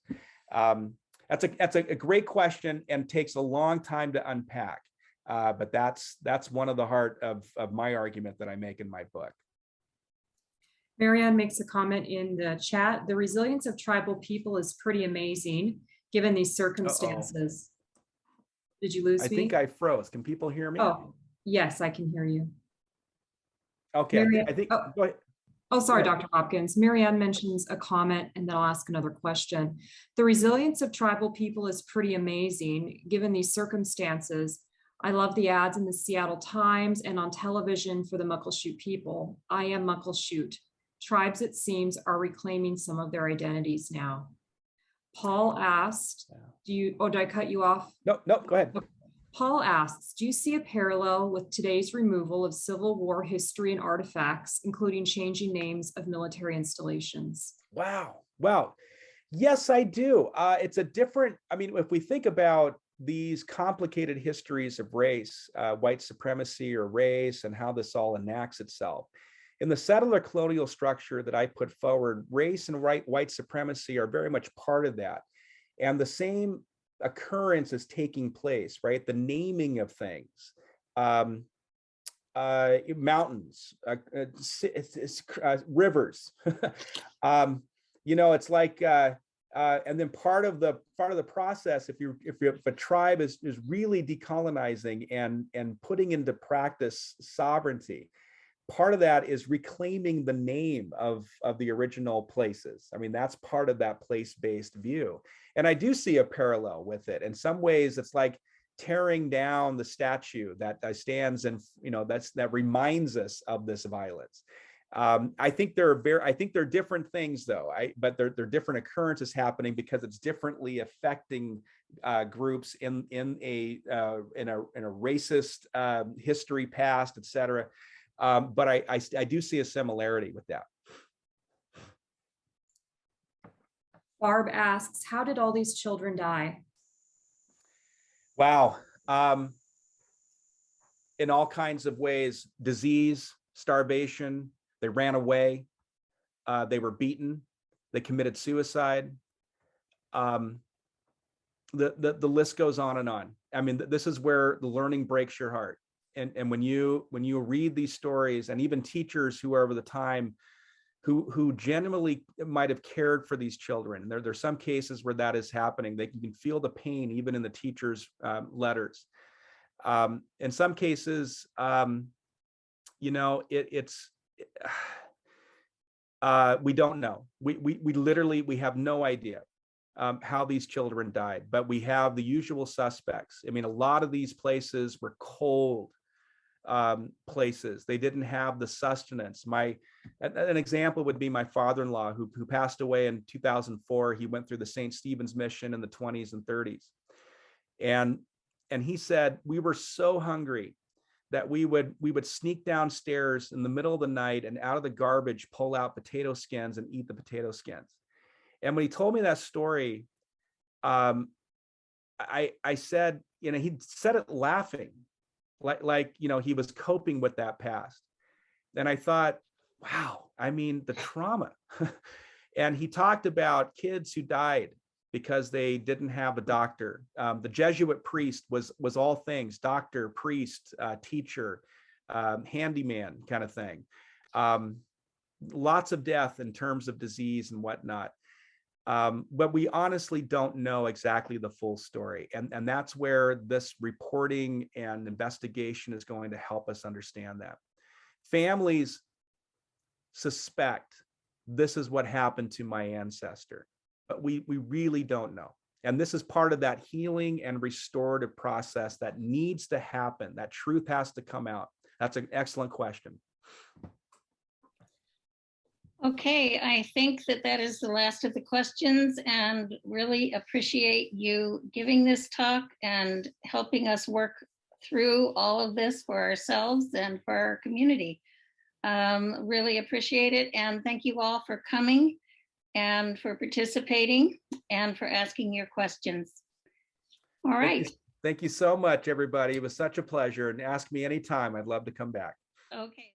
That's a great question and takes a long time to unpack. But that's one of the heart of my argument that I make in my book. Marianne makes a comment in the chat. The resilience of tribal people is pretty amazing given these circumstances. Did you lose me? I think I froze. Can people hear me? Oh, yes, I can hear you. Okay, I think, oh, go ahead. Oh, sorry, Go ahead. Dr. Hopkins. Marianne mentions a comment and then I'll ask another question. The resilience of tribal people is pretty amazing given these circumstances. I love the ads in the Seattle Times and on television for the Muckleshoot people. I am Muckleshoot. Tribes, it seems, are reclaiming some of their identities now. Paul asked, did I cut you off? No, go ahead. Okay. Paul asks, do you see a parallel with today's removal of Civil War history and artifacts, including changing names of military installations? Wow. Yes, I do. It's a different, I mean, if we think about these complicated histories of race, white supremacy or race, and how this all enacts itself. In the settler colonial structure that I put forward, race and white supremacy are very much part of that. And the same occurrence is taking place, right? The naming of things, mountains, rivers. It's like, and then part of the process, if a tribe is really decolonizing and putting into practice sovereignty, part of that is reclaiming the name of the original places. I mean, that's part of that place-based view. And I do see a parallel with it. In some ways, it's like tearing down the statue that stands and, that reminds us of this violence. I think there are different things though, but there are different occurrences happening because it's differently affecting groups in a racist history past, et cetera. But I do see a similarity with that. Barb asks, how did all these children die? Wow. In all kinds of ways: disease, starvation. They ran away. They were beaten. They committed suicide. The list goes on and on. I mean, this is where the learning breaks your heart. And when you read these stories, and even teachers who are over the time who genuinely might have cared for these children, there's some cases where that is happening. You can feel the pain even in the teachers' letters. In some cases, we don't know. We literally have no idea how these children died, but we have the usual suspects. I mean, a lot of these places were cold places. They didn't have the sustenance. An example would be my father-in-law who passed away in 2004. He went through the St. Stephen's mission in the 20s and 30s. And he said, we were so hungry that we would sneak downstairs in the middle of the night and out of the garbage pull out potato skins and eat the potato skins. And when he told me that story, I said, he said it laughing, like he was coping with that past. And I thought, wow, I mean, the trauma. And he talked about kids who died because they didn't have a doctor. The Jesuit priest was all things: doctor, priest, teacher, handyman kind of thing. Lots of death in terms of disease and whatnot. But we honestly don't know exactly the full story. And that's where this reporting and investigation is going to help us understand that. Families suspect this is what happened to my ancestor, but we really don't know. And this is part of that healing and restorative process that needs to happen. That truth has to come out. That's an excellent question. Okay, I think that that is the last of the questions, and really appreciate you giving this talk and helping us work through all of this for ourselves and for our community. Really appreciate it, and thank you all for coming and for participating and for asking your questions. All right. Thank you so much, everybody. It was such a pleasure, and ask me anytime. I'd love to come back. Okay.